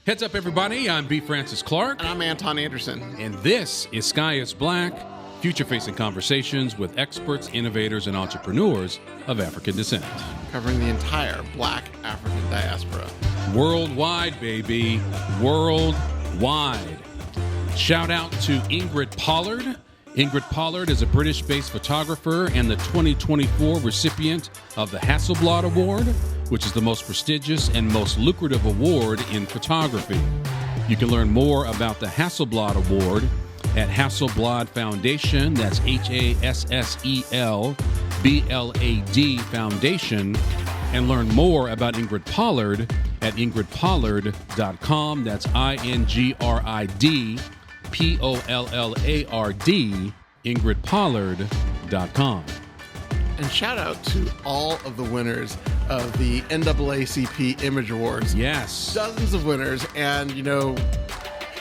Heads up, everybody. I'm B. Francis Clark. And I'm Anton Anderson. And this is Sky is Black, future-facing conversations with experts, innovators, and entrepreneurs of African descent. Covering the entire Black African diaspora. Worldwide, baby. Worldwide. Shout out to Ingrid Pollard. Ingrid Pollard is a British-based photographer and the 2024 recipient of the Hasselblad Award, which is the most prestigious and most lucrative award in photography. You can learn more about the Hasselblad Award at Hasselblad Foundation, that's HASSELBLAD Foundation, and learn more about Ingrid Pollard at ingridpollard.com, that's INGRIDPOLLARD, ingridpollard.com. And shout out to all of the winners of the NAACP Image Awards. Yes. Dozens of winners, and you know,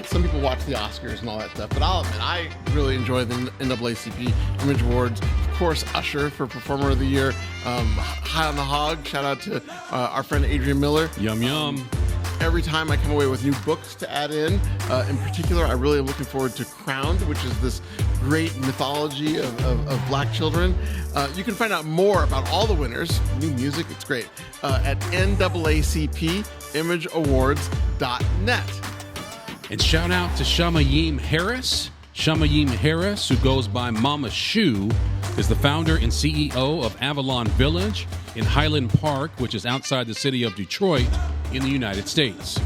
some people watch the Oscars and all that stuff, but I'll admit, I really enjoy the NAACP Image Awards. Of course, Usher for Performer of the Year. High on the Hog, shout out to our friend Adrian Miller. Yum, yum. Every time I come away with new books to add in particular, I really am looking forward to Crowned, which is this great mythology of Black children. You can find out more about all the winners, new music, it's great, at NAACPimageawards.net. And shout out to Shamayim Harris. Shamayim Harris, who goes by Mama Shu, is the founder and CEO of Avalon Village in Highland Park, which is outside the city of Detroit in the United States.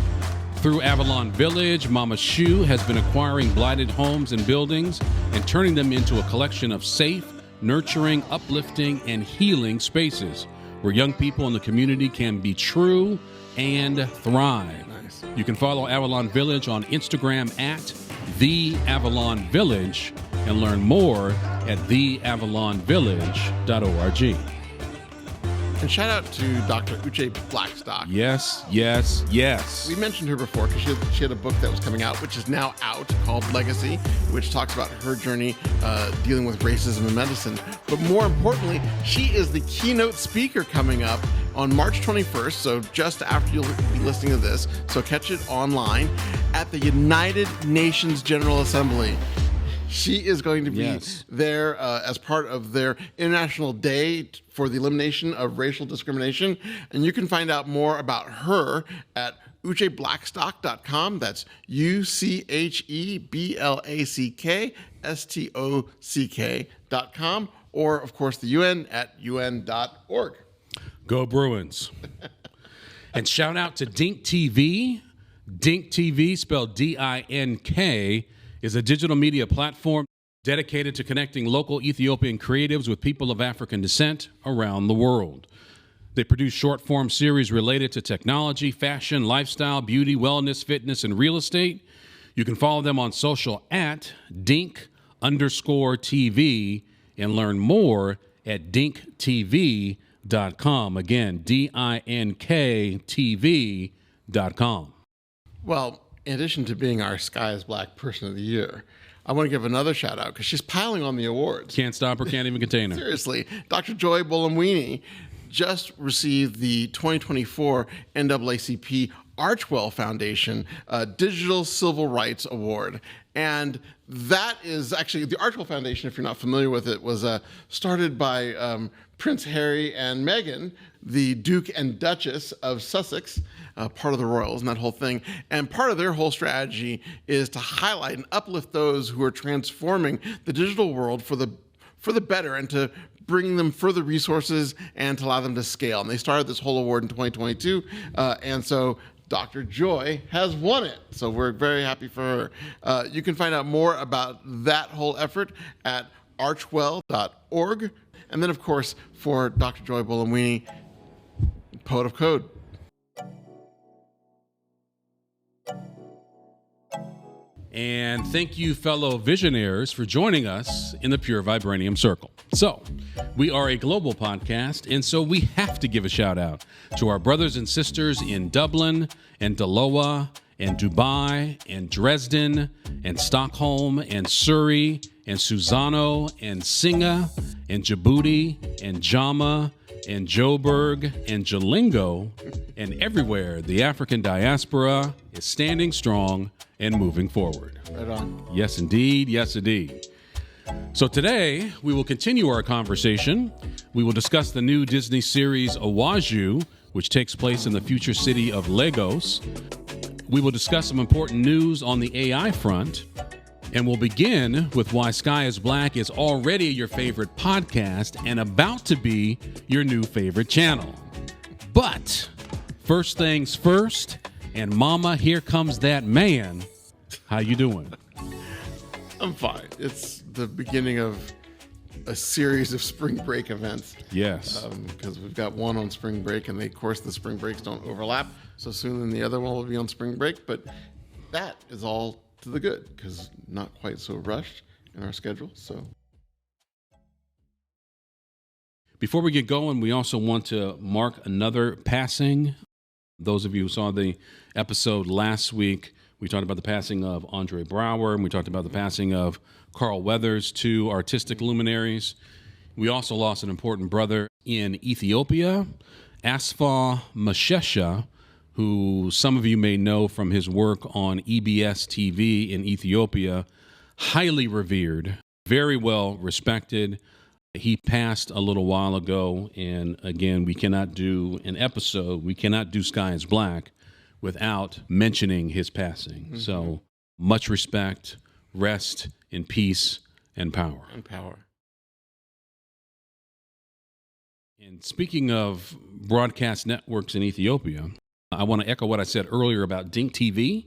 Through Avalon Village, Mama Shu has been acquiring blighted homes and buildings and turning them into a collection of safe, nurturing, uplifting, and healing spaces where young people in the community can be true and thrive. Nice. You can follow Avalon Village on Instagram at The Avalon Village and learn more at theavalonvillage.org. And shout out to Dr. Uche Blackstock. Yes, yes, yes. We mentioned her before because she had a book that was coming out, which is now out, called Legacy, which talks about her journey dealing with racism in medicine. But more importantly, she is the keynote speaker coming up on March 21st, so just after you'll be listening to this, so catch it online, at the United Nations General Assembly. She is going to be there as part of their International Day for the Elimination of Racial Discrimination. And you can find out more about her at ucheblackstock.com. That's UCHEBLACKSTOCK.com. Or, of course, the UN at UN.org. Go Bruins. And shout out to Dink TV. Dink TV, spelled D-I-N-K, is a digital media platform dedicated to connecting local Ethiopian creatives with people of African descent around the world. They produce short-form series related to technology, fashion, lifestyle, beauty, wellness, fitness, and real estate. You can follow them on social at Dink_TV and learn more at dinktv.com. Again, DINKTV.com. Well, in addition to being our Sky is Black Person of the Year, I want to give another shout out because she's piling on the awards. Can't stop her, can't even contain her. Seriously, Dr. Joy Bolamwini just received the 2024 NAACP Archwell Foundation Digital Civil Rights Award. And that is actually, the Archwell Foundation, if you're not familiar with it, was started by Prince Harry and Meghan, the Duke and Duchess of Sussex, part of the royals and that whole thing. And part of their whole strategy is to highlight and uplift those who are transforming the digital world for the better and to bring them further resources and to allow them to scale. And they started this whole award in 2022. And so Dr. Joy has won it. So we're very happy for her. You can find out more about that whole effort at archwell.org. And then, of course, for Dr. Joy Bolamwini, Poet of Code. And thank you, fellow visionaries, for joining us in the Pure Vibranium Circle. So, we are a global podcast, and so we have to give a shout out to our brothers and sisters in Dublin and Daloa and Dubai and Dresden and Stockholm and Surrey and Susano and Singa and Djibouti and Jama in Joburg and Jalingo and everywhere, the African diaspora is standing strong and moving forward. Right on. Yes, indeed. Yes, indeed. So today, we will continue our conversation. We will discuss the new Disney series Iwaju, which takes place in the future city of Lagos. We will discuss some important news on the AI front. And we'll begin with why Sky is Black is already your favorite podcast and about to be your new favorite channel. But first things first, and Mama, here comes that man. How you doing? I'm fine. It's the beginning of a series of spring break events. Yes. Because we've got one on spring break, and of course the spring breaks don't overlap. So soon then the other one will be on spring break. But that is all to the good, because not quite so rushed in our schedule. So before we get going, we also want to mark another passing. Those of you who saw the episode last week, we talked about the passing of Andre Brower, and we talked about the passing of Carl Weathers, two artistic luminaries. We also lost an important brother in Ethiopia, Asfa Mashesha, who some of you may know from his work on EBS TV in Ethiopia, highly revered, very well respected. He passed a little while ago, and again, we cannot do an episode, we cannot do Sky is Black without mentioning his passing. Mm-hmm. So much respect, rest in peace and power. And power. And speaking of broadcast networks in Ethiopia, I want to echo what I said earlier about Dink TV,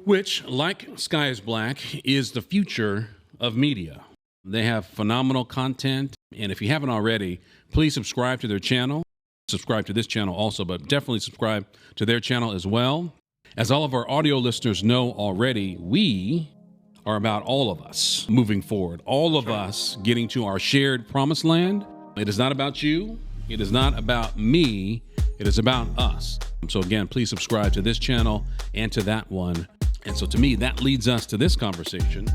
which, like Sky is Black, is the future of media. They have phenomenal content, and if you haven't already, please subscribe to their channel. Subscribe to this channel also, but definitely subscribe to their channel as well. As all of our audio listeners know already, we are about all of us moving forward, all of us getting to our shared promised land. It is not about you. It is not about me. It is about us. So again, please subscribe to this channel and to that one. And so to me, that leads us to this conversation.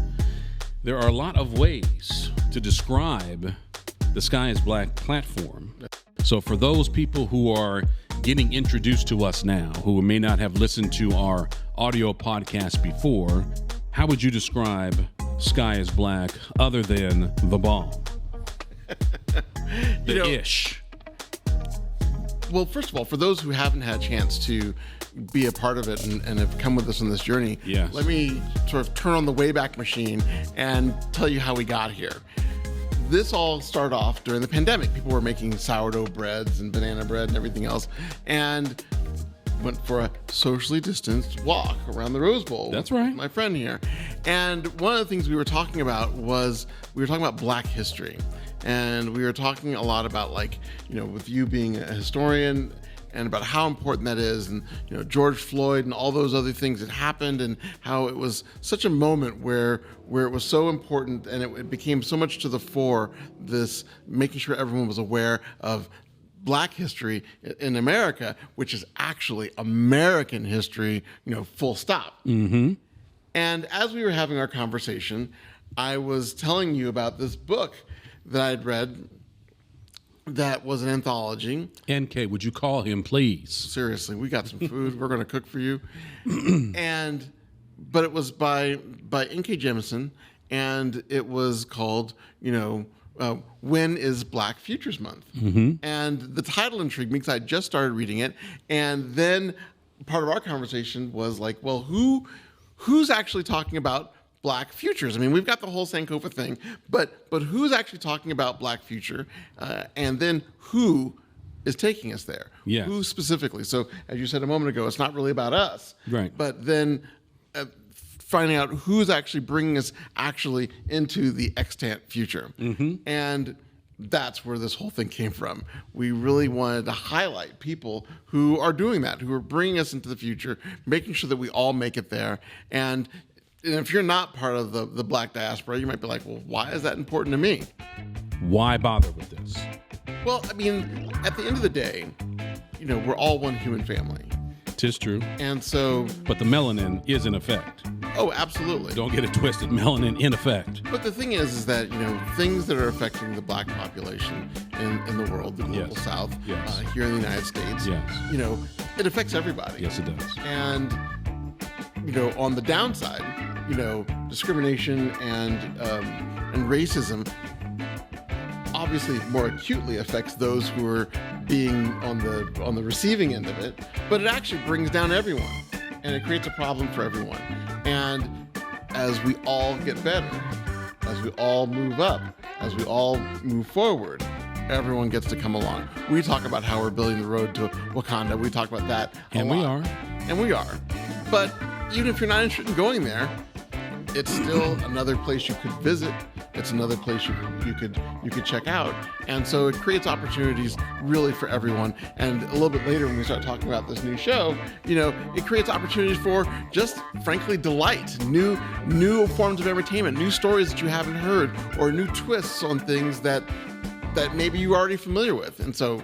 There are a lot of ways to describe the Sky is Black platform. So for those people who are getting introduced to us now, who may not have listened to our audio podcast before, how would you describe Sky is Black other than the bomb? Ish. Well, first of all, for those who haven't had a chance to be a part of it and have come with us on this journey, yes, let me sort of turn on the Wayback Machine and tell you how we got here. This all started off during the pandemic. People were making sourdough breads and banana bread and everything else, and went for a socially distanced walk around the Rose Bowl. That's right. With my friend here. And one of the things we were talking about was Black history. And we were talking a lot about, like, you know, with you being a historian, and about how important that is, and, you know, George Floyd and all those other things that happened, and how it was such a moment where it was so important, and it became so much to the fore, this making sure everyone was aware of Black history in America, which is actually American history, you know, full stop. Mm-hmm. And as we were having our conversation, I was telling you about this book that I'd read that was an anthology. NK, would you call him, please? Seriously, we got some food. We're going to cook for you. But it was by N.K. Jemisin, and it was called, you know, When is Black Futures Month? Mm-hmm. And the title intrigued me because I just started reading it, and then part of our conversation was like, well, who's actually talking about Black futures? I mean, we've got the whole Sankofa thing, but who's actually talking about Black future? And then who is taking us there? Yes. Who specifically? So as you said a moment ago, it's not really about us. Right. But then finding out who's actually bringing us actually into the extant future. Mm-hmm. And that's where this whole thing came from. We really wanted to highlight people who are doing that, who are bringing us into the future, making sure that we all make it there. And if you're not part of the Black diaspora, you might be like, well, why is that important to me? Why bother with this? Well, I mean, at the end of the day, you know, we're all one human family. 'Tis true. And so... But the melanin is in effect. Oh, absolutely. Don't get it twisted. Melanin in effect. But the thing is that, things that are affecting the black population in the world, the global South, here in the United States, it affects everybody. Yes, it does. And, on the downside, discrimination and racism obviously more acutely affects those who are being on the receiving end of it, but it actually brings down everyone, and it creates a problem for everyone. And as we all get better, as we all move up, as we all move forward, everyone gets to come along. We talk about how we're building the road to Wakanda. We talk about that a lot. And we are. But even if you're not interested in going there, it's still another place you could visit. It's another place you could check out. And so it creates opportunities really for everyone. And a little bit later when we start talking about this new show, it creates opportunities for just frankly delight, new forms of entertainment, new stories that you haven't heard, or new twists on things that maybe you're already familiar with. And so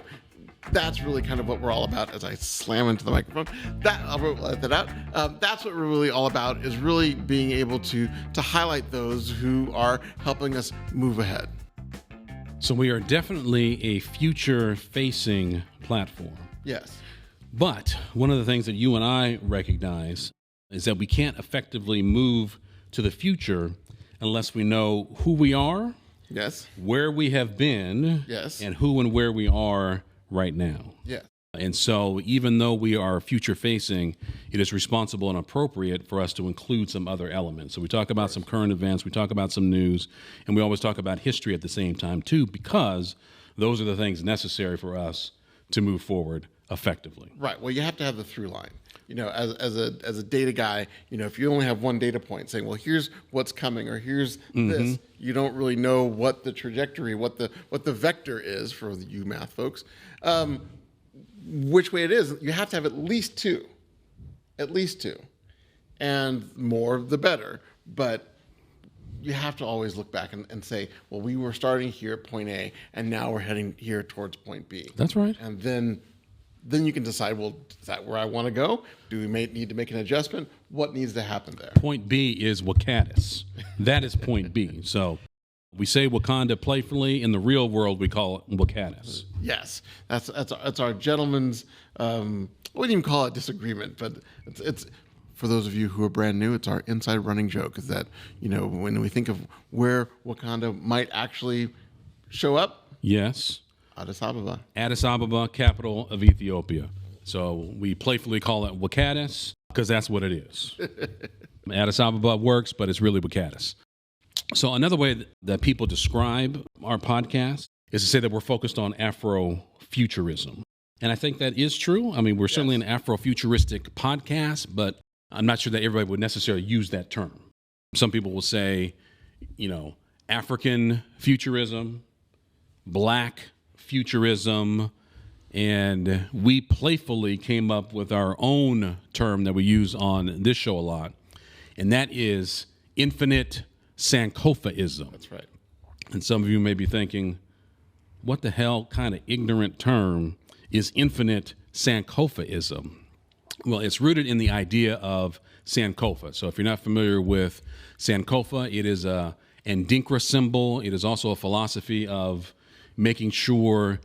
that's really kind of what we're all about. As I slam into the microphone, I'll let that out. That's what we're really all about, is really being able to highlight those who are helping us move ahead. So we are definitely a future-facing platform. Yes. But one of the things that you and I recognize is that we can't effectively move to the future unless we know who we are, yes, where we have been, yes, and who and where we are right now. Yeah. And so even though we are future facing, it is responsible and appropriate for us to include some other elements. So we talk about some current events, we talk about some news, and we always talk about history at the same time too, because those are the things necessary for us to move forward effectively. Right. Well, you have to have the through line. As a data guy, if you only have one data point saying, well, here's what's coming, or here's this, you don't really know what the trajectory, what the vector is for you math folks, which way it is. You have to have at least two, and more the better. But you have to always look back and say, well, we were starting here at point A, and now we're heading here towards point B. That's right. And then you can decide, well, is that where I want to go? Do we need to make an adjustment? What needs to happen there? Point B is Wakaddis. That is point B. So we say Wakanda playfully. In the real world, we call it Wakaddis. Yes, that's our gentleman's. We wouldn't even call it disagreement, but it's for those of you who are brand new, it's our inside running joke. Is that when we think of where Wakanda might actually show up? Yes. Addis Ababa. Addis Ababa, capital of Ethiopia. So we playfully call it Wakaddis because that's what it is. Addis Ababa works, but it's really Wakaddis. So another way that people describe our podcast is to say that we're focused on Afrofuturism. And I think that is true. I mean, we're certainly an Afrofuturistic podcast, but I'm not sure that everybody would necessarily use that term. Some people will say, African futurism, Black futurism, and we playfully came up with our own term that we use on this show a lot, and that is infinite Sankofaism. That's right. And some of you may be thinking, what the hell kind of ignorant term is infinite Sankofaism? Well, it's rooted in the idea of Sankofa. So if you're not familiar with Sankofa, it is a Ndinkra symbol. It is also a philosophy of making sure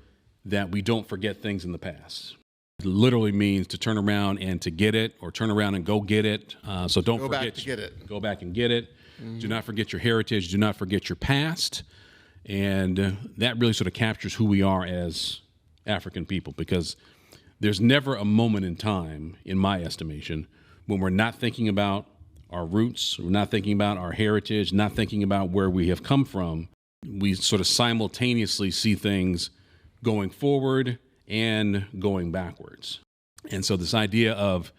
that we don't forget things in the past. It literally means to turn around and to get it, or turn around and go get it. So don't forget. Go back to get it. Go back and get it. Mm-hmm. Do not forget your heritage. Do not forget your past. And that really sort of captures who we are as African people, because there's never a moment in time, in my estimation, when we're not thinking about our roots, we're not thinking about our heritage, not thinking about where we have come from. We sort of simultaneously see things going forward and going backwards. And so this idea of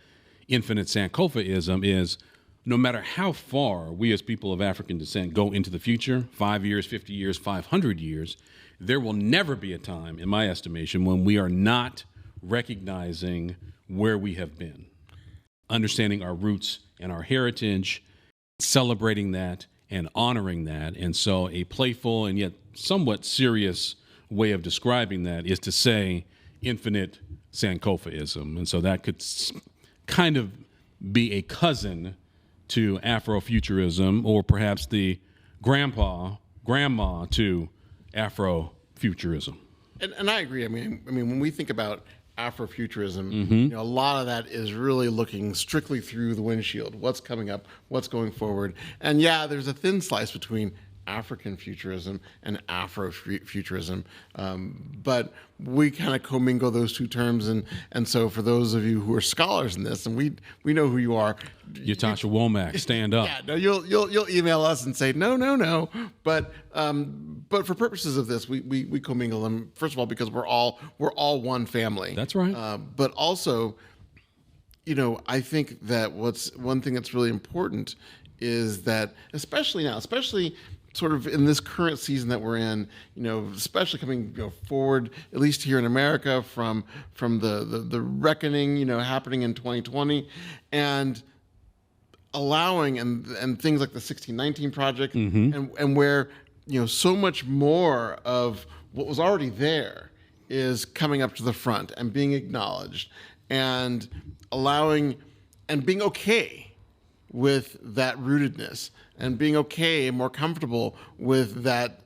infinite Sankofaism is no matter how far we as people of African descent go into the future, 5 years, 50 years, 500 years, there will never be a time, in my estimation, when we are not recognizing where we have been, understanding our roots and our heritage, celebrating that and honoring that. And so a playful and yet somewhat serious way of describing that is to say infinite Sankofaism. And so that could kind of be a cousin to Afrofuturism, or perhaps the grandma to Afrofuturism. And I agree. I mean, when we think about Afrofuturism, a lot of that is really looking strictly through the windshield. What's coming up? What's going forward? And yeah, there's a thin slice between African futurism and Afrofuturism, but we kind of commingle those two terms, and so for those of you who are scholars in this, and we know who you are, Yatasha Womack, stand up. Yeah, no, you'll email us and say no, but for purposes of this, we commingle them, first of all because we're all one family. That's right. But also, I think that one thing that's really important is that, especially now, sort of in this current season that we're in, especially coming forward, at least here in America, from the reckoning, happening in 2020, and allowing and things like the 1619 Project, and where so much more of what was already there is coming up to the front and being acknowledged, and allowing and being okay with that rootedness, and being okay and more comfortable with that,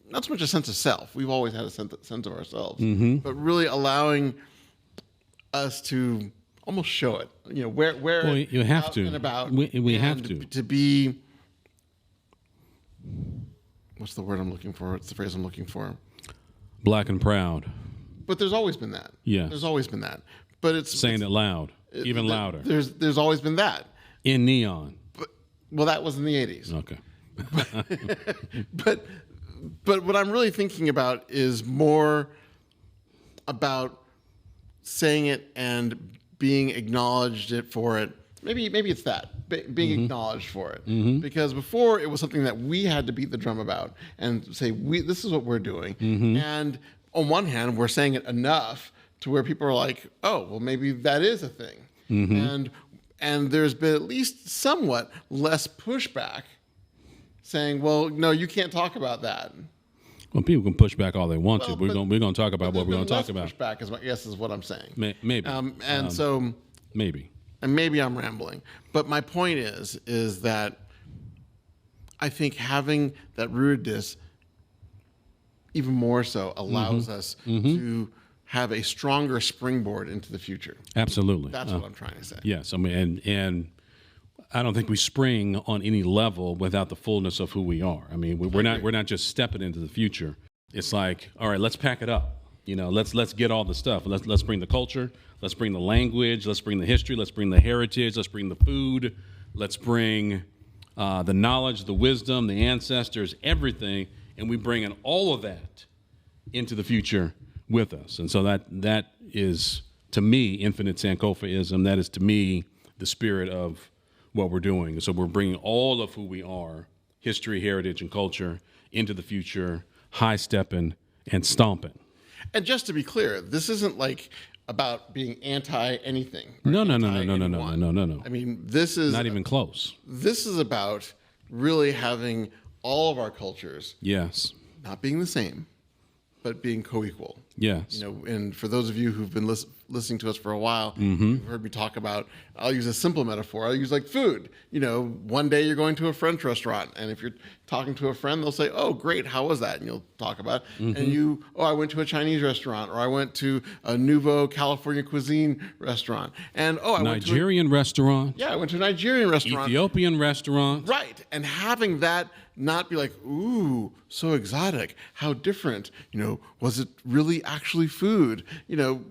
not so much a sense of self. We've always had a sense of ourselves, but really allowing us to almost show it. Where well, you have out to. And about. We and have to be. What's the word I'm looking for? What's the phrase I'm looking for? Black and proud. But there's always been that. Yes. There's always been that. But it's saying it loud, even louder. There's always been that. In neon. Well, that was in the 80s. Okay. But what I'm really thinking about is more about saying it and being acknowledged for it. Maybe it's that, being acknowledged for it. Because before it was something that we had to beat the drum about and say, this is what we're doing. And on one hand, we're saying it enough to where people are like, oh, well, maybe that is a thing. And there's been at least somewhat less pushback saying, well, no, you can't talk about that. Well, people can push back all they want to. We're going to talk about what we're going to talk about. Pushback is what I'm saying. Maybe. So maybe. And maybe I'm rambling. But my point is that I think having that rootedness even more so allows us to have a stronger springboard into the future. Absolutely. That's what I'm trying to say. Yes. I mean, and I don't think we spring on any level without the fullness of who we are. I mean, we're not just stepping into the future. It's like, all right, let's pack it up. Let's get all the stuff. Let's bring the culture. Let's bring the language. Let's bring the history. Let's bring the heritage. Let's bring the food. Let's bring the knowledge, the wisdom, the ancestors, everything, and we bring in all of that into the future with us. And so that is, to me, infinite Sankofaism. That is, to me, the spirit of what we're doing. So we're bringing all of who we are, history, heritage, and culture, into the future, high-stepping and stomping. And just to be clear, this isn't like about being anti-anything. No. I mean, this is not even close. This is about really having all of our cultures, yes, not being the same, but being co-equal. Yes. And for those of you who've been listening to us for a while, you've heard me talk about, I'll use a simple metaphor. I'll use like food. One day you're going to a French restaurant, and if you're talking to a friend, they'll say, oh, great, how was that? And you'll talk about it. And I went to a Chinese restaurant, or I went to a Nouveau California cuisine restaurant. And I went to Nigerian restaurant. Yeah, I went to a Nigerian restaurant. Ethiopian restaurant. Right. And having that not be like, ooh, so exotic, how different, was it really actually food,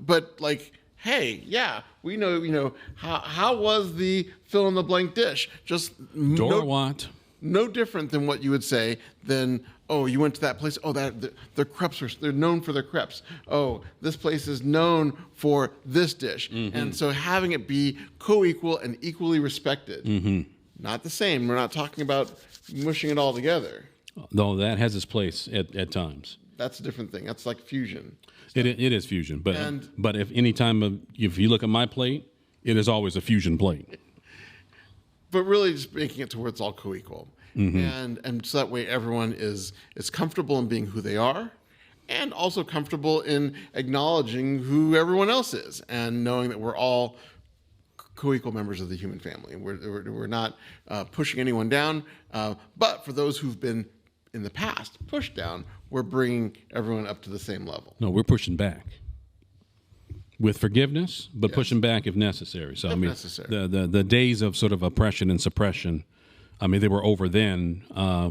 but like, hey, yeah, we know, how was the fill in the blank dish? Just no different than what you would say than, oh, you went to that place, oh, their crepes they're known for their crepes. Oh, this place is known for this dish. And so having it be co-equal and equally respected, not the same. We're not talking about mushing it all together. Though that has its place at times. That's a different thing. That's like fusion. It is fusion. But if you look at my plate, it is always a fusion plate. But really just making it to where it's all co-equal. And so that way everyone is comfortable in being who they are, and also comfortable in acknowledging who everyone else is, and knowing that we're all co-equal members of the human family. We're not pushing anyone down, but for those who've been in the past pushed down, we're bringing everyone up to the same level. No, we're pushing back with forgiveness, but Yes. pushing back if necessary. So If I mean, necessary. the days of sort of oppression and suppression, I mean, they were over then.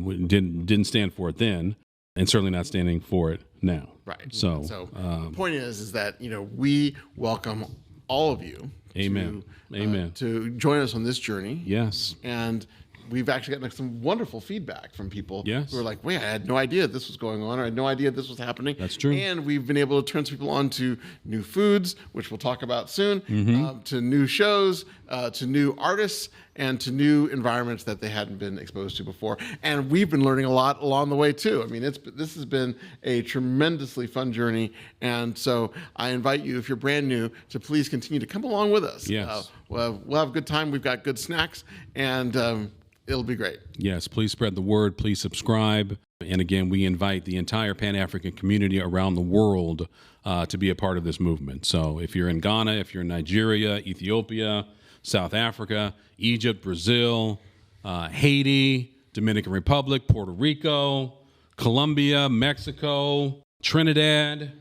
We didn't stand for it then, and certainly not standing for it now. Right. So the point is that we welcome all of you. Amen. Amen. To join us on this journey. Yes. And we've actually gotten some wonderful feedback from people Yes. who are like, wait, I had no idea this was going on, or I had no idea this was happening. That's true. And we've been able to turn some people on to new foods, which we'll talk about soon, Mm-hmm. to new shows, to new artists, and to new environments that they hadn't been exposed to before. And we've been learning a lot along the way, too. I mean, this has been a tremendously fun journey. And so I invite you, if you're brand new, to please continue to come along with us. Yes. We'll have a good time. We've got good snacks, and it'll be great. Yes, please spread the word. Please subscribe. And again, we invite the entire Pan-African community around the world to be a part of this movement. So if you're in Ghana, if you're in Nigeria, Ethiopia, South Africa, Egypt, Brazil, Haiti, Dominican Republic, Puerto Rico, Colombia, Mexico, Trinidad,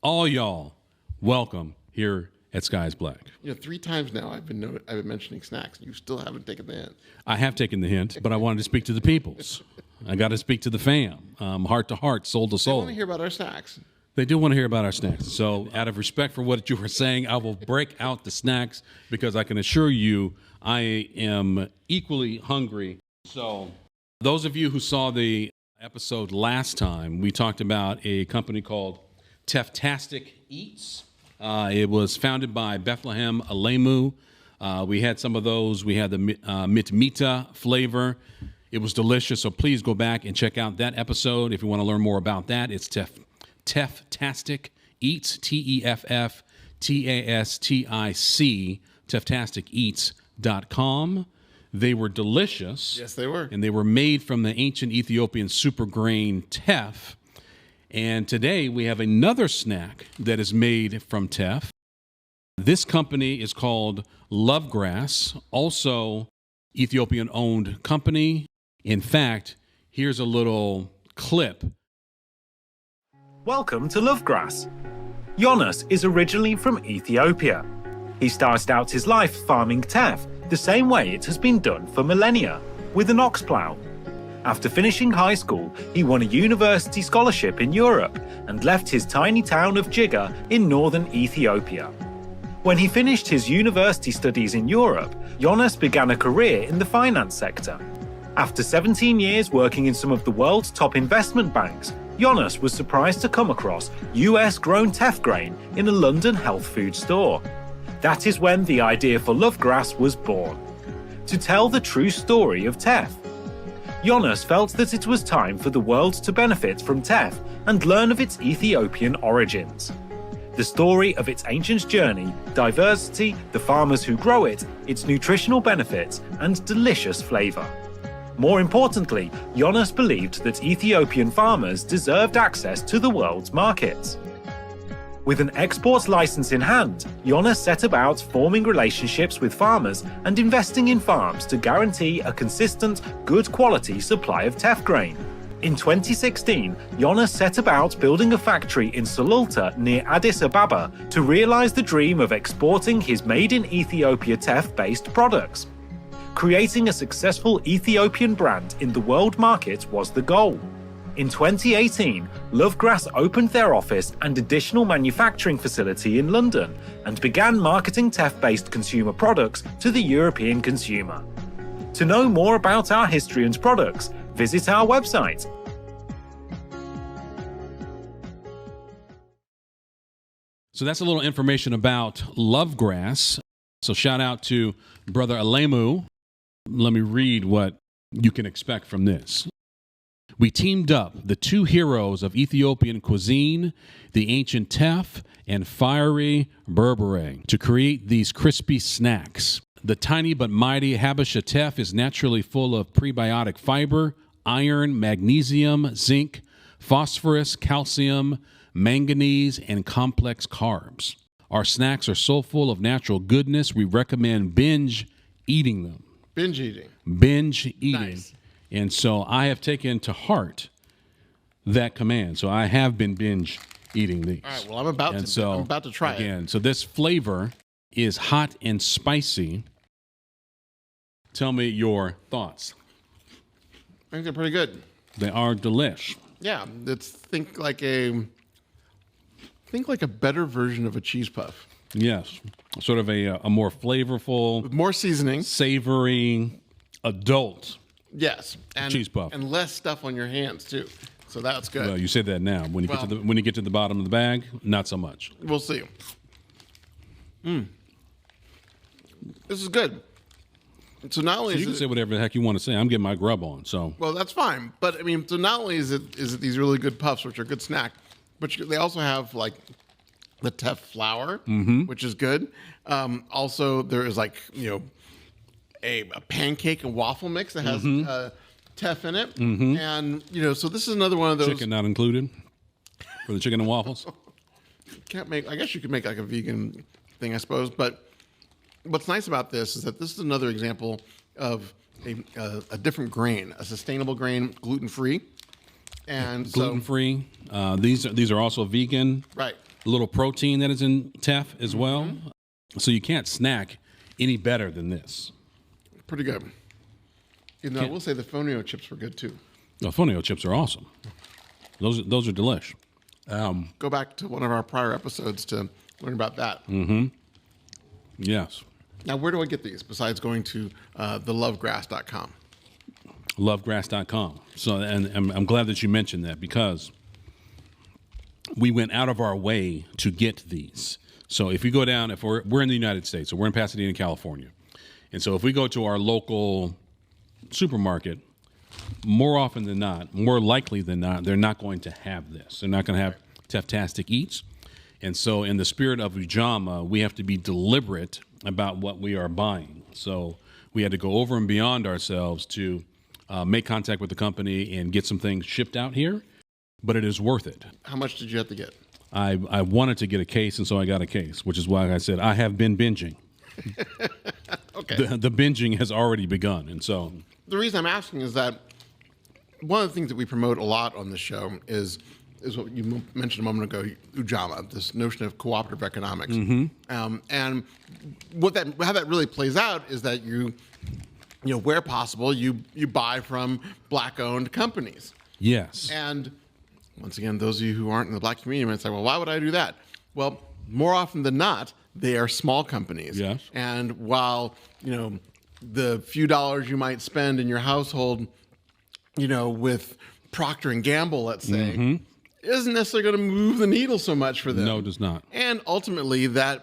all y'all, welcome here at Sky is Black. 3 times now I've been mentioning snacks. You still haven't taken the hint. I have taken the hint, but I wanted to speak to the peoples. I got to speak to the fam, heart to heart, soul to I soul. want to hear about our snacks. They do want to hear about our snacks. So out of respect for what you were saying, I will break out the snacks because I can assure you I am equally hungry. So those of you who saw the episode last time, we talked about a company called Tefftastic Eats. It was founded by Bethlehem Alemu. We had some of those. We had the mitmita flavor. It was delicious. So please go back and check out that episode if you want to learn more about that. It's Tefftastic Eats, Tefftastic, Tefftasticeats.com. They were delicious. Yes, they were. And they were made from the ancient Ethiopian supergrain teff. And today we have another snack that is made from teff. This company is called LOVEGRASS, also Ethiopian-owned company. In fact, here's a little clip. Welcome to LOVEGRASS. Jonas is originally from Ethiopia. He started out his life farming teff, the same way it has been done for millennia, with an ox plough. After finishing high school, he won a university scholarship in Europe and left his tiny town of Jigga in northern Ethiopia. When he finished his university studies in Europe, Jonas began a career in the finance sector. After 17 years working in some of the world's top investment banks, Jonas was surprised to come across US-grown teff grain in a London health food store. That is when the idea for LOVEGRASS was born. To tell the true story of teff. Jonas felt that it was time for the world to benefit from teff and learn of its Ethiopian origins. The story of its ancient journey, diversity, the farmers who grow it, its nutritional benefits, and delicious flavour. More importantly, Jonas believed that Ethiopian farmers deserved access to the world's markets. With an export license in hand, Jonas set about forming relationships with farmers and investing in farms to guarantee a consistent, good quality supply of teff grain. In 2016, Jonas set about building a factory in Sululta near Addis Ababa to realize the dream of exporting his made-in-Ethiopia teff-based products. Creating a successful Ethiopian brand in the world market was the goal. In 2018, LOVEGRASS opened their office and additional manufacturing facility in London and began marketing teff-based consumer products to the European consumer. To know more about our history and products, visit our website. So that's a little information about LOVEGRASS. So shout out to Brother Alemu. Let me read what you can expect from this. We teamed up the two heroes of Ethiopian cuisine, the ancient teff and fiery Berbere, to create these crispy snacks. The tiny but mighty Habesha teff is naturally full of prebiotic fiber, iron, magnesium, zinc, phosphorus, calcium, manganese, and complex carbs. Our snacks are so full of natural goodness, we recommend binge eating them. Binge eating. Binge eating. Nice. And so I have taken to heart that command. So I have been binge eating these. All right, well, I'm about to try it. Again, so this flavor is hot and spicy. Tell me your thoughts. I think they're pretty good. They are delish. Yeah, think like a better version of a cheese puff. Yes, sort of a more flavorful, With more seasoning. savory, adult. Yes, and Cheese puff. and less stuff on your hands too. So that's good. Well, you say that now. When you get to the bottom of the bag, not so much. We'll see. This is good. So not only So you can say whatever the heck you want to say. I'm getting my grub on. So well, that's fine. But I mean, so not only is it these really good puffs, which are a good snack, but they also have like the teff flour, which is good. Also, there is like a pancake and waffle mix that has teff in it, and so this is another one of those. chicken not included for the chicken and waffles. I guess you could make like a vegan thing, I suppose. But what's nice about this is that this is another example of a different grain, a sustainable grain, gluten-free. And Gluten-free. These are also vegan. Right. A little protein that is in teff as well. So you can't snack any better than this. Pretty good. I will say the fonio chips were good too. The fonio chips are awesome. Those are delish. Go back to one of our prior episodes to learn about that. Yes. Now, where do I get these besides going to thelovegrass.com? Lovegrass.com. So, and I'm glad that you mentioned that because we went out of our way to get these. So if we go down, if we're in the United States, so we're in Pasadena, California. And so if we go to our local supermarket, more often than not, more likely than not, they're not going to have this. They're not going to have Tefftastic Eats. And so in the spirit of Ujamaa, we have to be deliberate about what we are buying. So we had to go over and beyond ourselves to make contact with the company and get some things shipped out here. But it is worth it. How much did you have to get? I wanted to get a case, and so I got a case, which is why I said I have been binging. Okay. The binging has already begun. And so The reason I'm asking is that one of the things that we promote a lot on the show is what you mentioned a moment ago, Ujamaa, this notion of cooperative economics. And how that really plays out is that where possible, you buy from Black-owned companies. yes. And once again, those of you who aren't in the Black community might say, well, why would I do that? Well, more often than not, they are small companies. Yes. And while, the few dollars you might spend in your household, with Procter & Gamble, let's say, isn't necessarily going to move the needle so much for them. No, it does not. And ultimately, that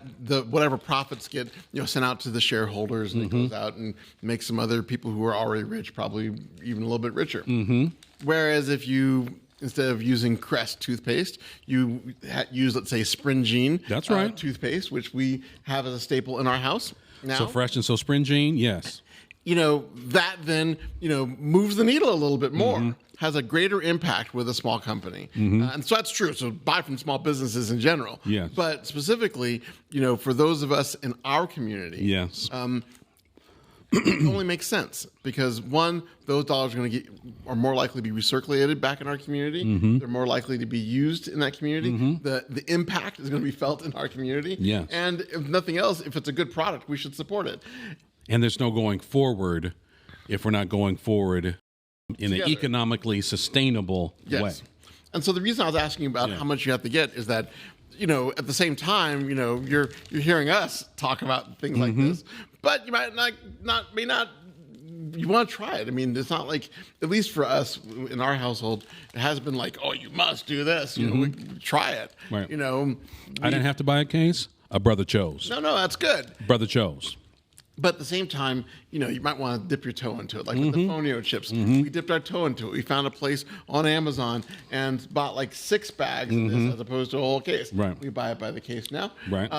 whatever profits get sent out to the shareholders, and it goes out and makes some other people who are already rich probably even a little bit richer. Whereas if you instead of using Crest toothpaste, you use, let's say, Springine. That's right. Toothpaste, which we have as a staple in our house now. So fresh and so Springine, yes. That then, moves the needle a little bit more, has a greater impact with a small company. And so that's true. So buy from small businesses in general. Yes. But specifically, for those of us in our community, Yes. it only makes sense because one, those dollars are more likely to be recirculated back in our community. They're more likely to be used in that community. The impact is going to be felt in our community. Yes. And if nothing else, if it's a good product, we should support it. And there's no going forward if we're not going forward in an economically sustainable way. And so the reason I was asking about how much you have to get is that, at the same time, you're hearing us talk about things like this, but you might not you want to try it. I mean, it's not like, at least for us in our household, it has been like, oh, you must do this. We try it. Right. I I didn't have to buy a case. A brother chose. No, that's good. Brother chose. But at the same time, you might want to dip your toe into it. Like with the Fonio chips, we dipped our toe into it. We found a place on Amazon and bought like 6 bags of this as opposed to a whole case. Right. We buy it by the case now. Right.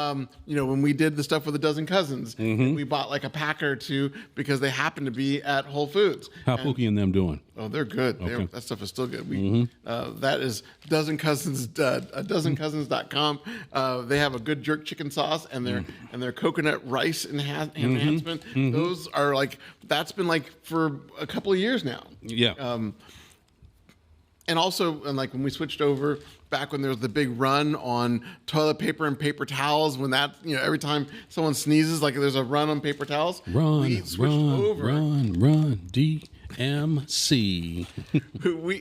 When we did the stuff with a dozen cousins, we bought like a pack or 2 because they happened to be at Whole Foods. How Pookie and them doing? Oh, they're good. Okay. That stuff is still good. That is dozencousins.com. They have a good jerk chicken sauce and their coconut rice enhancement. Those are that's been for a couple of years now. Yeah. And also, when we switched over back when there was the big run on toilet paper and paper towels, when that, every time someone sneezes, there's a run on paper towels. We switched over. Run, DMC.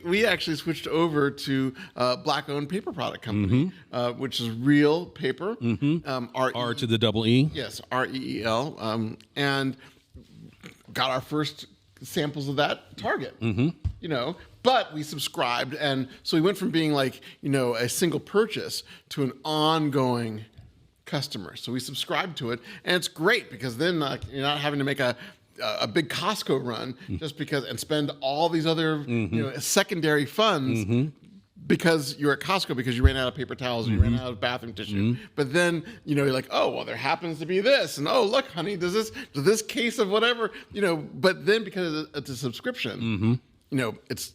we actually switched over to Black-owned paper product company, which is Real Paper. R to the double E? Yes, REEL. And got our first samples of that Target. But we subscribed, and so we went from being a single purchase to an ongoing customer. So we subscribed to it, and it's great because then you're not having to make a big Costco run just because and spend all these other secondary funds because you're at Costco because you ran out of paper towels or you ran out of bathroom tissue. But then you're like, oh well, there happens to be this, and oh look, honey, does this case of whatever But then because it's a subscription. It's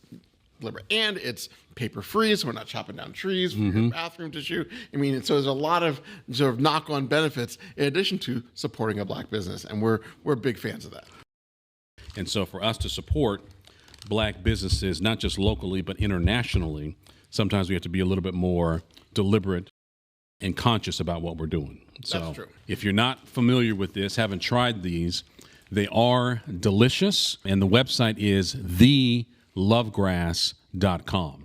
deliberate and it's paper free, so we're not chopping down trees for your bathroom tissue. So there's a lot of sort of knock-on benefits in addition to supporting a Black business, and we're big fans of that. And so for us to support Black businesses, not just locally but internationally, sometimes we have to be a little bit more deliberate and conscious about what we're doing. So That's true. If you're not familiar with this, haven't tried these, they are delicious, and the website is thelovegrass.com.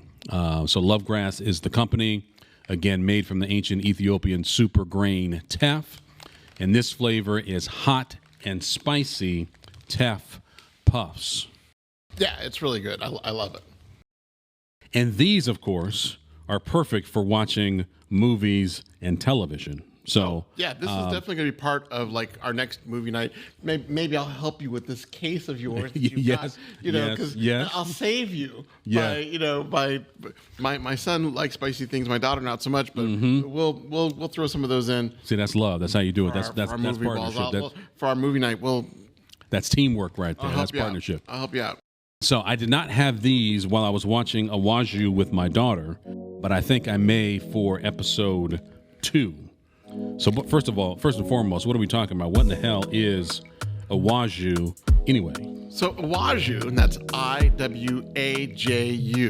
So Lovegrass is the company, again, made from the ancient Ethiopian super grain teff, and this flavor is Hot and Spicy Teff Puffs. Yeah, it's really good. I love it. And these, of course, are perfect for watching movies and television. So yeah, this is definitely going to be part of our next movie night. Maybe I'll help you with this case of yours. That you've got, because I'll save you. By my son likes spicy things. My daughter not so much, but we'll throw some of those in. See, that's love. That's how you do it. That's movie partnership. For our movie night, that's teamwork right there. That's partnership. I'll help you out. So I did not have these while I was watching Iwaju with my daughter, but I think I may for episode 2. So, but first and foremost, what are we talking about? What in the hell is Iwaju anyway? So Iwaju, and that's IWAJU.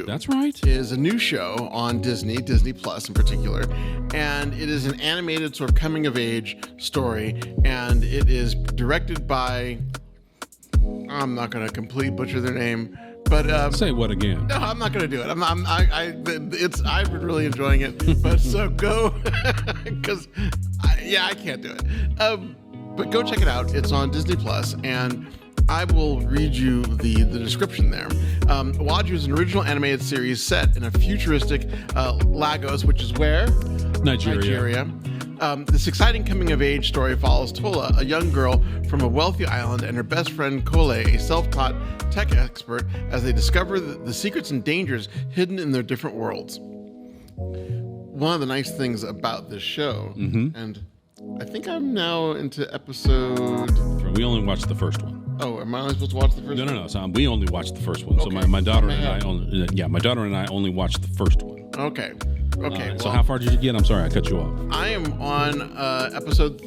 That's right. Is a new show on Disney Plus in particular, and it is an animated sort of coming of age story, and it is directed by, I'm not going to completely butcher their name. But say what again? No, I'm not going to do it. I've been really enjoying it. But so go, because I can't do it. But go check it out. It's on Disney Plus, and I will read you the description there. Iwaju is an original animated series set in a futuristic Lagos, which is where Nigeria. This exciting coming-of-age story follows Tola, a young girl from a wealthy island, and her best friend Kole, a self-taught tech expert, as they discover the secrets and dangers hidden in their different worlds. One of the nice things about this show, and I think I'm now into episode... We only watched the first one. Oh, am I only supposed to watch the first one? No. So we only watched the first one. Okay. So my daughter and I only watched the first one. Okay. So how far did you get? I'm sorry, I cut you off. I am on episode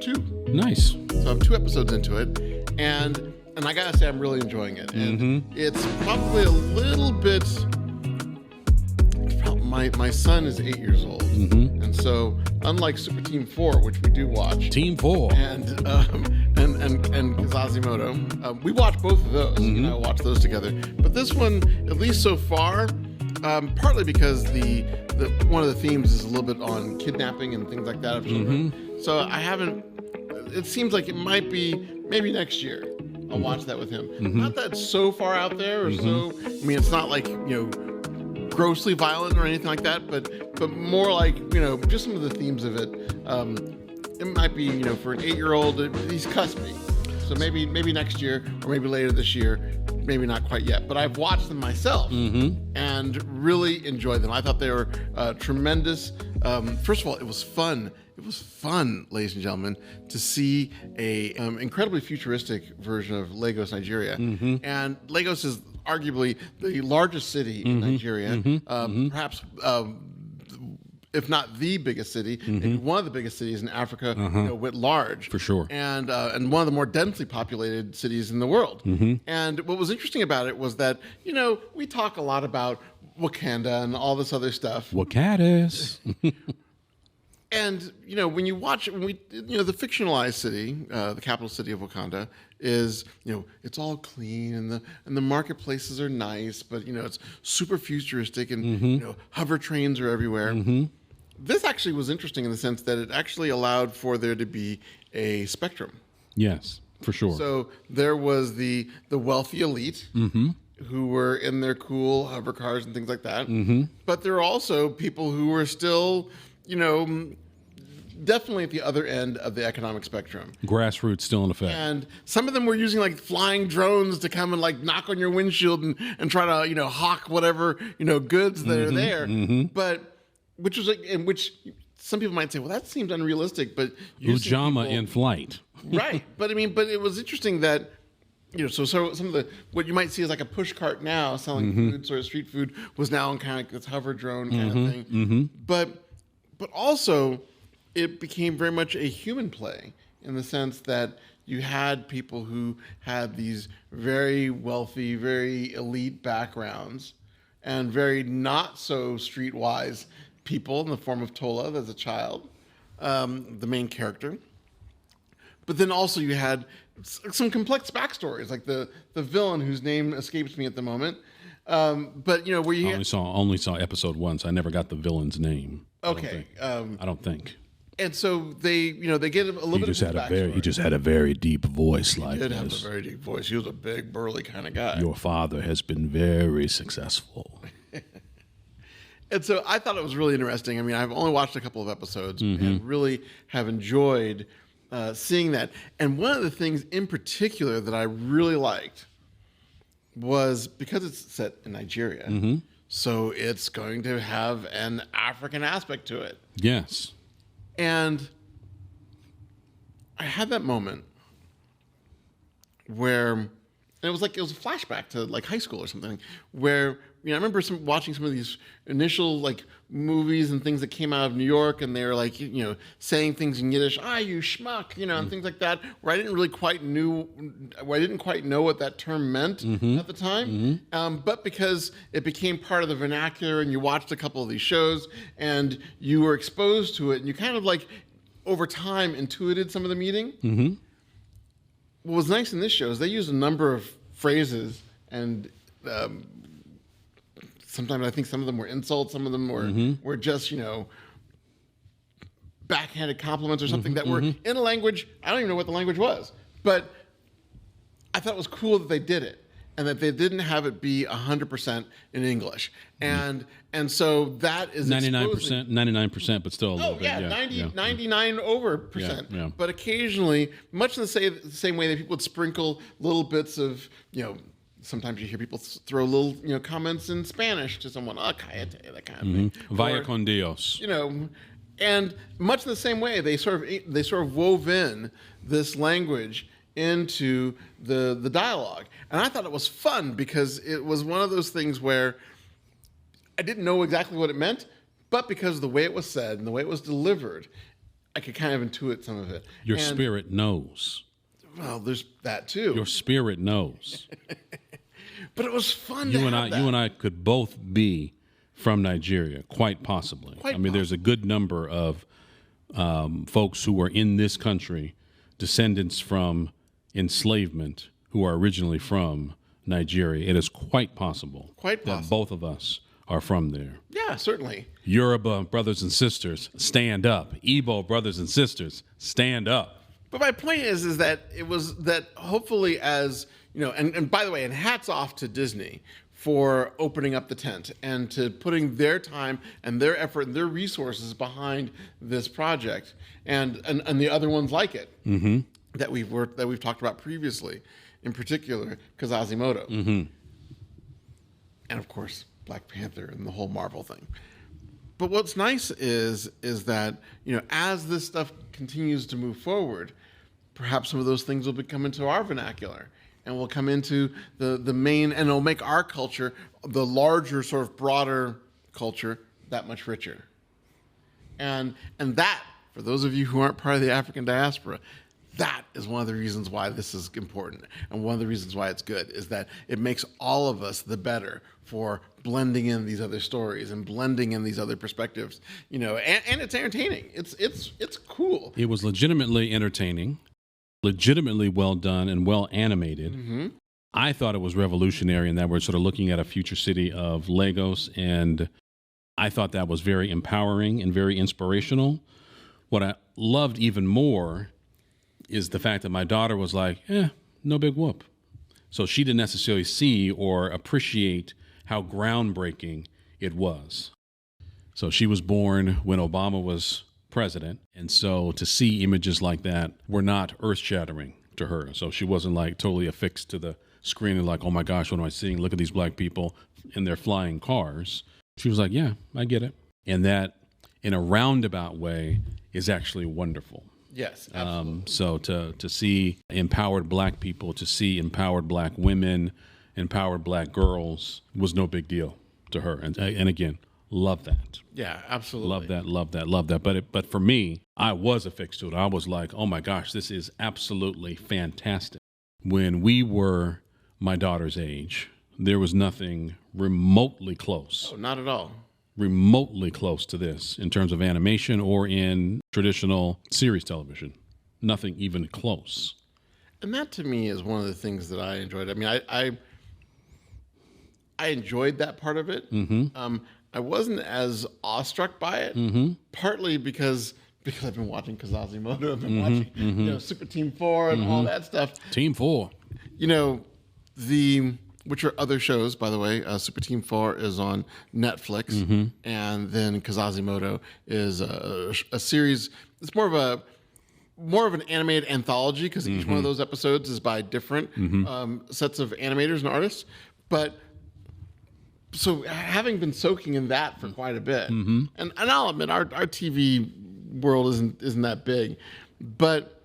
2. Nice. So I'm 2 episodes into it, and I gotta say I'm really enjoying it. And it's probably a little bit. My son is 8 years old, and so unlike Super Team 4, which we do watch, Team 4, and Kazazimoto, we watch both of those. I watch those together. But this one, at least so far. Partly because the one of the themes is a little bit on kidnapping and things like that of children. So I haven't. It seems like it might be maybe next year. I'll watch that with him. Not that it's so far out there or so. I mean, it's not like grossly violent or anything like that, but more like just some of the themes of it. it might be, for an 8-year-old, he's cuspy. So maybe next year or maybe later this year, maybe not quite yet. But I've watched them myself and really enjoyed them. I thought they were tremendous. First of all, it was fun. It was fun, ladies and gentlemen, to see a incredibly futuristic version of Lagos, Nigeria. And Lagos is arguably the largest city in Nigeria, perhaps if not the biggest city, maybe one of the biggest cities in Africa, writ large. For sure. And one of the more densely populated cities in the world. And what was interesting about it was that, we talk a lot about Wakanda and all this other stuff. Wakaddis. And, when you watch it, the fictionalized city, the capital city of Wakanda is, it's all clean and the marketplaces are nice, but, it's super futuristic and, hover trains are everywhere. This actually was interesting in the sense that it actually allowed for there to be a spectrum. Yes, for sure. So there was the wealthy elite who were in their cool hover cars and things like that. But there are also people who were still, definitely at the other end of the economic spectrum. Grassroots still in effect. And some of them were using like flying drones to come and like knock on your windshield and try to, hawk whatever, goods that are there. But which was like, in which some people might say, well, that seems unrealistic, but Ujamaa in flight. Right. But it was interesting that, so some of what you might see as like a push cart now selling food, sort of street food, was now in kind of like this hover drone kind of thing. But also it became very much a human play in the sense that you had people who had these very wealthy, very elite backgrounds and very not so streetwise people in the form of Tola as a child, the main character. But then also you had some complex backstories, like the villain whose name escapes me at the moment. But where you only saw episode 1, so I never got the villain's name. Okay, I don't think. And so they get a little bit of backstory. He just had a very deep voice like this. He did have a very deep voice. He was a big, burly kind of guy. Your father has been very successful. And so I thought it was really interesting. I've only watched a couple of episodes and really have enjoyed seeing that. And one of the things in particular that I really liked was because it's set in Nigeria, so it's going to have an African aspect to it. Yes. And I had that moment where it was a flashback to like high school or something, where I remember watching some of these initial like movies and things that came out of New York, and they were like saying things in Yiddish, you schmuck, and things like that, where I didn't quite know what that term meant at the time, but because it became part of the vernacular, and you watched a couple of these shows, and you were exposed to it, and you kind of like over time intuited some of the meaning. What was nice in this show is they used a number of phrases, and sometimes I think some of them were insults, some of them were just, backhanded compliments or something that were in a language, I don't even know what the language was. But I thought it was cool that they did it and that they didn't have it be 100% in English. And so that is 99%, but still a little bit. Yeah, 99 over percent. Yeah. But occasionally, much in the same way that people would sprinkle little bits of, sometimes you hear people throw little, comments in Spanish to someone, cállate, that kind of thing. Vaya con Dios. And much in the same way, they sort of wove in this language into the dialogue. And I thought it was fun because it was one of those things where I didn't know exactly what it meant, but because of the way it was said and the way it was delivered, I could kind of intuit some of it. Your spirit knows. Well, there's that too. Your spirit knows. But it was fun You and I could both be from Nigeria, quite possibly. There's a good number of folks who were in this country, descendants from enslavement, who are originally from Nigeria. It is quite possible that both of us are from there. Yeah, certainly. Yoruba brothers and sisters, stand up. Igbo brothers and sisters, stand up. But my point is that it was that hopefully as, and by the way, and hats off to Disney for opening up the tent and to putting their time and their effort and their resources behind this project, and the other ones like it that we've talked about previously, in particular Quasimodo, and of course Black Panther and the whole Marvel thing. But what's nice is that, you know, as this stuff continues to move forward, perhaps some of those things will come into our vernacular and will come into the main, and it'll make our culture, the larger sort of broader culture, that much richer. And that, for those of you who aren't part of the African diaspora, that is one of the reasons why this is important, and one of the reasons why it's good, is that it makes all of us the better for blending in these other stories and blending in these other perspectives, you know, and it's entertaining. It's cool. It was legitimately entertaining, legitimately well done and well animated. I thought it was revolutionary in that we're sort of looking at a future city of Lagos, and I thought that was very empowering and very inspirational. What I loved even more is the fact that my daughter was like, no big whoop. So she didn't necessarily see or appreciate how groundbreaking it was. So she was born when Obama was president, and so to see images like that were not earth-shattering to her. So she wasn't like totally affixed to the screen and like, oh my gosh, what am I seeing? Look at these black people in their flying cars. She was like, yeah, I get it. And that, in a roundabout way, is actually wonderful. Yes, absolutely. So to see empowered black people, to see empowered black women, empowered black girls was no big deal to her. And again, love that. Yeah, absolutely. Love that. But for me, I was affixed to it. I was like, oh my gosh, this is absolutely fantastic. When we were my daughter's age, there was nothing remotely close. Oh, not at all. Remotely close to this in terms of animation or in traditional series television. Nothing even close. And that to me is one of the things that I enjoyed. I mean, I enjoyed that part of it. I wasn't as awestruck by it, partly because I've been watching Quasimodo, I've been watching you know, Super Team 4 and all that stuff. Team 4. You know, which are other shows, by the way. Super Team 4 is on Netflix, and then Quasimodo is a series. It's more of an animated anthology, because each one of those episodes is by different sets of animators and artists. But so having been soaking in that for quite a bit, and I'll admit our TV world isn't that big, but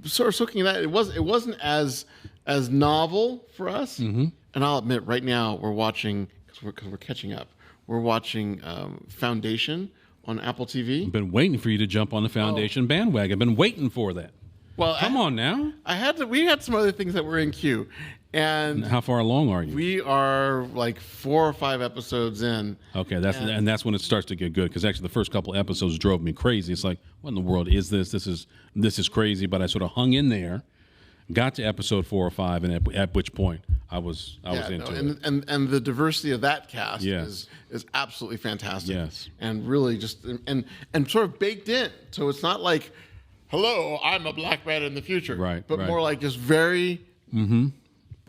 sort of soaking in that, it wasn't as novel for us. And I'll admit, right now we're watching, because we're catching up. We're watching Foundation on Apple TV. I've been waiting for you to jump on the Foundation bandwagon. I've been waiting for that. Well, come on now. We had some other things that were in queue. And how far along are you? We are like 4 or 5 episodes in. Okay, that's when it starts to get good, because actually the first couple episodes drove me crazy. It's like, what in the world is this? This is crazy. But I sort of hung in there, got to episode 4 or 5, and at which point I was into it. And the diversity of that cast Yes. is absolutely fantastic. Yes. And really just and sort of baked in. So it's not like, hello, I'm a black man in the future. Right. But more like just very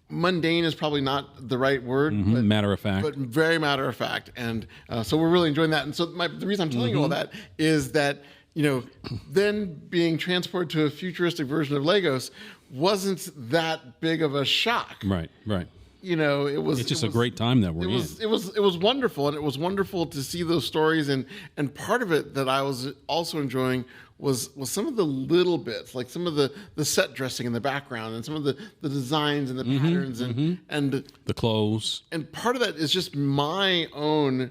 mundane is probably not the right word. But, matter of fact. But very matter of fact. And so we're really enjoying that. And so the reason I'm telling you all that is that, you know, then being transported to a futuristic version of Lagos wasn't that big of a shock. Right. You know, it's just a great time that we're in. It was wonderful, and it was wonderful to see those stories, and part of it that I was also enjoying was some of the little bits, like some of the set dressing in the background, and some of the designs and the patterns and the clothes. And part of that is just my own.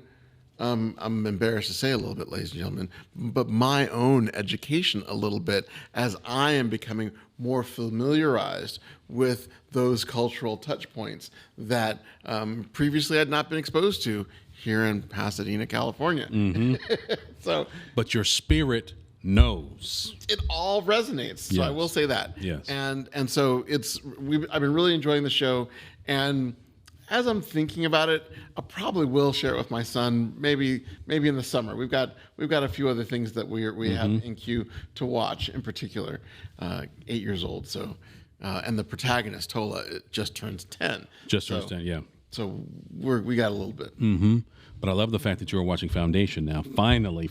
I'm embarrassed to say a little bit, ladies and gentlemen, but my own education a little bit as I am becoming more familiarized with those cultural touch points that previously I had not been exposed to here in Pasadena, California. So, but your spirit knows. It all resonates. So I will say that. Yes. And so I've been really enjoying the show, and as I'm thinking about it, I probably will share it with my son. Maybe in the summer. We've got a few other things that we have in queue to watch. In particular, 8 years old. So, and the protagonist Tola just turns 10. Turns 10. Yeah. So we got a little bit. But I love the fact that you're watching Foundation now. Finally.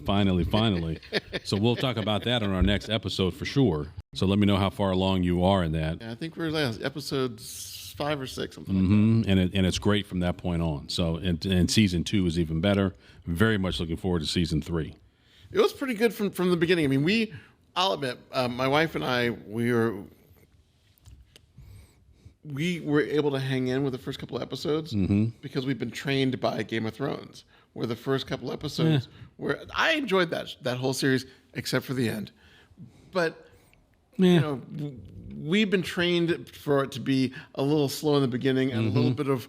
So we'll talk about that on our next episode for sure. So let me know how far along you are in that. Yeah, I think we're like episode 5 or 6, something like that. And it's great from that point on. So and season 2 is even better. Very much looking forward to season 3. It was pretty good from the beginning. I mean, I'll admit, my wife and I, we were able to hang in with the first couple of episodes because we've been trained by Game of Thrones, where the first couple of episodes where I enjoyed that whole series except for the end. But you know, we've been trained for it to be a little slow in the beginning and a little bit of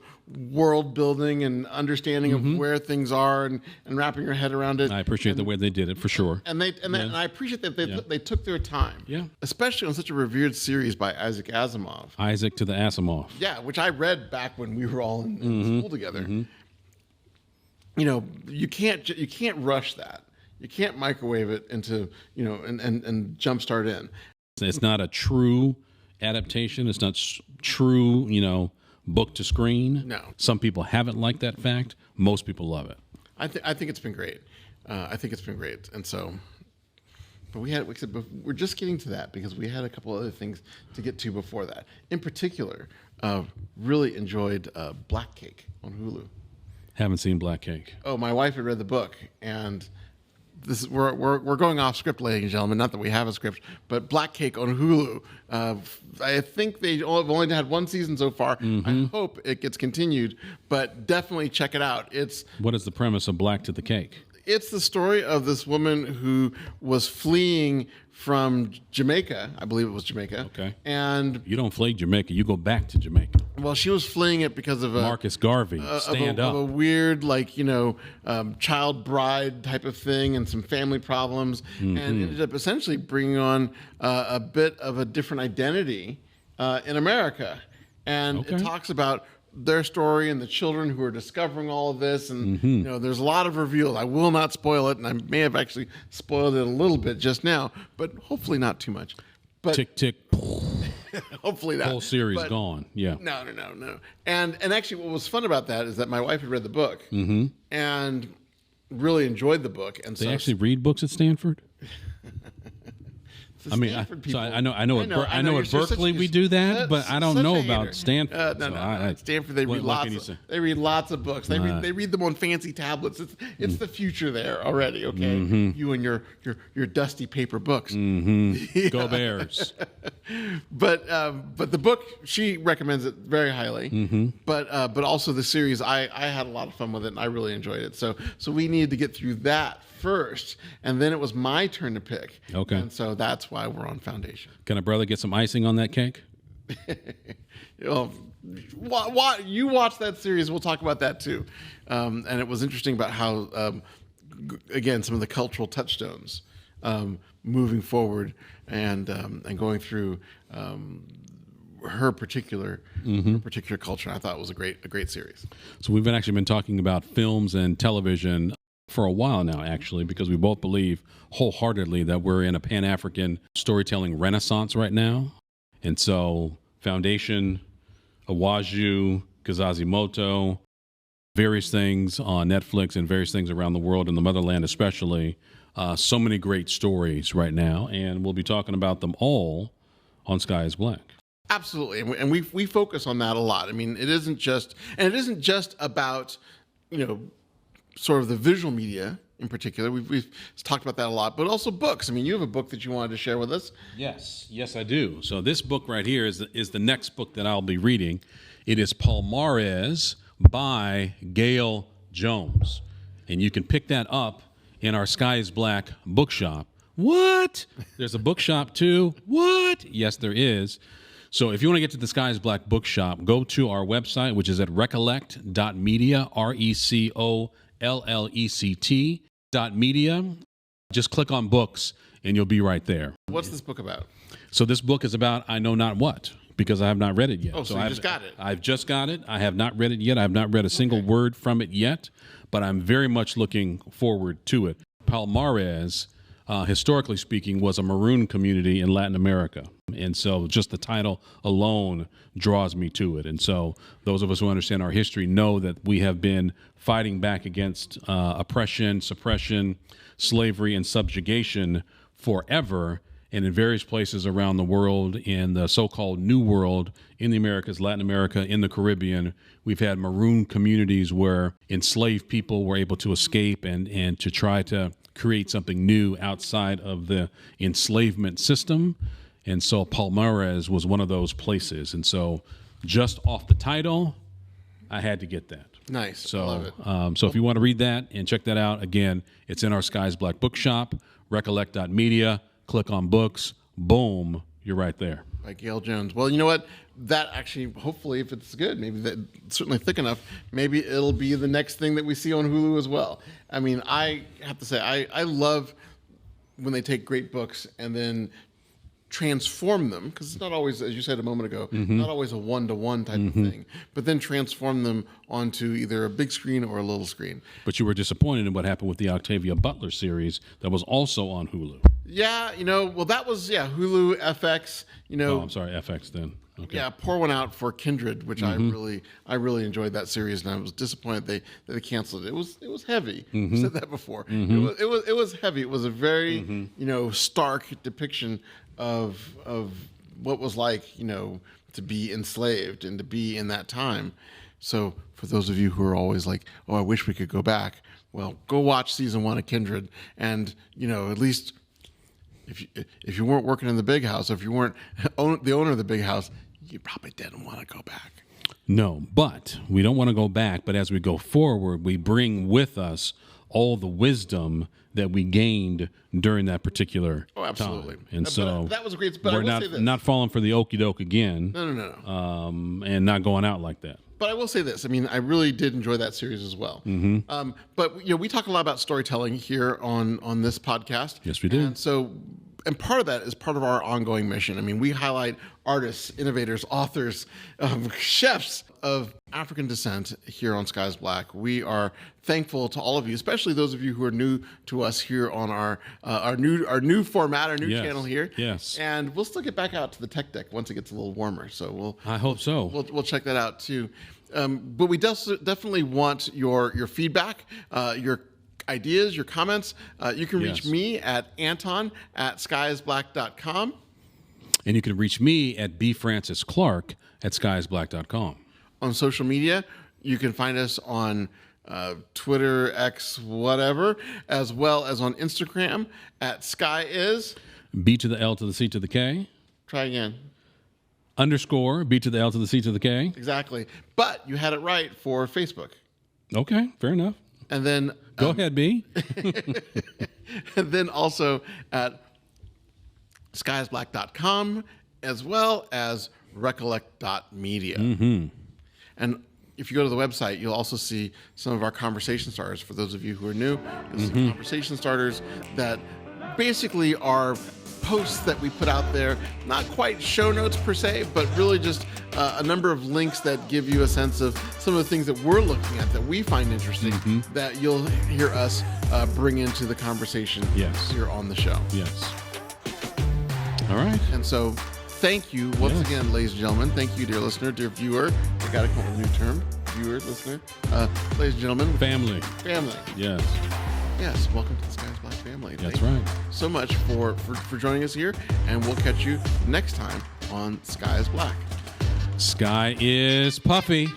world building and understanding of where things are and wrapping your head around it. I appreciate the way they did it for sure. And I appreciate that they took their time. Yeah. Especially on such a revered series by Isaac Asimov. Isaac to the Asimov. Yeah, which I read back when we were all in school together. You know, you can't rush that. You can't microwave it into, you know, and jumpstart in. It's not a true adaptation. It's not true, you know, book to screen. No. Some people haven't liked that fact. Most people love it. I think it's been great. I think it's been great. And so, but we're just getting to that because we had a couple other things to get to before that. In particular, really enjoyed Black Cake on Hulu. Haven't seen Black Cake. Oh, my wife had read the book, and we're going off script, ladies and gentlemen. Not that we have a script, but Black Cake on Hulu. I think they've only had 1 season so far. I hope it gets continued, but definitely check it out. What is the premise of Black to the Cake? It's the story of this woman who was fleeing from Jamaica. I believe it was Jamaica. Okay. And you don't flee Jamaica. You go back to Jamaica. Well, she was fleeing it because of Marcus Garvey. Stand up. Of a weird, like, you know, child bride type of thing and some family problems, and ended up essentially bringing on a bit of a different identity in America. And it talks about their story and the children who are discovering all of this, and you know, there's a lot of reveals. I will not spoil it, and I may have actually spoiled it a little bit just now, but hopefully not too much. But tick tick. Hopefully not. Whole series gone. Yeah. No. And actually, what was fun about that is that my wife had read the book and really enjoyed the book. And they actually read books at Stanford. I mean, so I know at Berkeley we do that, but I don't know about Stanford. Stanford, they read lots. They read lots of books. They read them on fancy tablets. It's the future there already. Okay, you and your dusty paper books. Go Bears! But the book, she recommends it very highly. But also the series, I had a lot of fun with it, and I really enjoyed it. So we needed to get through that first, and then it was my turn to pick. Okay. And so that's why we're on Foundation. Can a brother get some icing on that cake? You know, you watch that series, we'll talk about that too. And it was interesting about how, again, some of the cultural touchstones moving forward and going through her particular culture. I thought it was a great series. So we've actually been talking about films and television for a while now, actually, because we both believe wholeheartedly that we're in a Pan-African storytelling renaissance right now. And so Foundation, Iwaju, Kazazimoto, various things on Netflix and various things around the world, in the motherland especially, so many great stories right now. And we'll be talking about them all on Sky is Black. Absolutely. And we focus on that a lot. I mean, it isn't just about, you know, sort of the visual media in particular. We've talked about that a lot, but also books. I mean, you have a book that you wanted to share with us. Yes, I do. So this book right here is the next book that I'll be reading. It is Palmares by Gail Jones, and you can pick that up in our Sky is Black bookshop. What? There's a bookshop too? What? Yes, there is. So if you want to get to the Sky is Black bookshop, go to our website, which is at recollect.media, RECOLLECT.media. Just click on books and you'll be right there. What's this book about? So this book is about I know not what, because I have not read it yet. Oh, so you just got it. I've just got it. I have not read it yet. I have not read a single word from it yet, but I'm very much looking forward to it. Palmares, historically speaking, was a maroon community in Latin America. And so just the title alone draws me to it. And so those of us who understand our history know that we have been fighting back against oppression, suppression, slavery, and subjugation forever. And in various places around the world, in the so-called New World, in the Americas, Latin America, in the Caribbean, we've had maroon communities where enslaved people were able to escape and to try to create something new outside of the enslavement system. And so Palmares was one of those places. And so just off the title, I had to get that. Nice. So, I love it. So if you want to read that and check that out, again, it's in our Skies Black Bookshop, recollect.media. Click on books, boom, you're right there. By Gail Jones. Well, you know what? That actually, hopefully, if it's good, maybe that certainly thick enough, maybe it'll be the next thing that we see on Hulu as well. I mean, I have to say, I love when they take great books and then transform them, because it's not always, as you said a moment ago, not always a one-to-one type of thing, but then transform them onto either a big screen or a little screen. But you were disappointed in what happened with the Octavia Butler series that was also on Hulu. Yeah, well, that was, Hulu, FX, Oh, I'm sorry, FX then. Okay. Yeah, pour one out for Kindred, which I really enjoyed that series, and I was disappointed that they canceled it. It was heavy. I said that before. It was heavy. It was a very stark depiction of what was like to be enslaved and to be in that time. So for those of you who are always like, oh, I wish we could go back. Well, go watch season 1 of Kindred, and at least. If you weren't working in the big house, if you weren't the owner of the big house, you probably didn't want to go back. No, but we don't want to go back. But as we go forward, we bring with us all the wisdom that we gained during that particular absolutely. time. And so that was a great. But we're I will say this. not falling for the okie doke again. No. And not going out like that. But I will say this. I mean, I really did enjoy that series as well. But we talk a lot about storytelling here on this podcast. Yes, we do. And part of that is part of our ongoing mission. I mean, we highlight artists, innovators, authors, chefs of African descent here on Skies Black. We are thankful to all of you, especially those of you who are new to us here on our new format, our new channel here. Yes. And we'll still get back out to the tech deck once it gets a little warmer. So I hope so. We'll check that out too. But we definitely want your feedback, your ideas, your comments. You can reach me at Anton at skiesblack.com. And you can reach me at bfrancisclark at skiesblack.com. On social media, you can find us on Twitter, X, whatever, as well as on Instagram at skyis. B to the L to the C to the K. Try again. _ B to the L to the C to the K. Exactly. But you had it right for Facebook. Okay, fair enough. And then Go ahead, B. And then also at skiesblack.com, as well as recollect.media. And if you go to the website, you'll also see some of our conversation starters. For those of you who are new, you'll see conversation starters that basically are posts that we put out there, not quite show notes per se, but really just a number of links that give you a sense of some of the things that we're looking at that we find interesting, that you'll hear us bring into the conversation here on the show. Yes. All right. And so thank you once again, ladies and gentlemen. Thank you, dear listener, dear viewer. I got to come up with a new term. Viewer, listener. Ladies and gentlemen. Family. Yes. Yes, welcome to the Skies Black family. That's right. So much for joining us here, and we'll catch you next time on Sky is Black. Sky is puffy.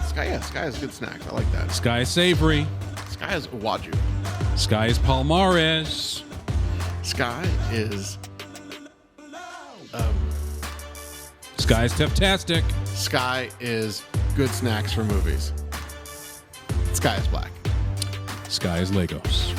Sky is good snack. I like that. Sky is savory. Sky is Iwaju. Sky is Palmares. Sky is Sky is Tefftastic. Sky is good snacks for movies. Sky is Black. Sky is Lagos.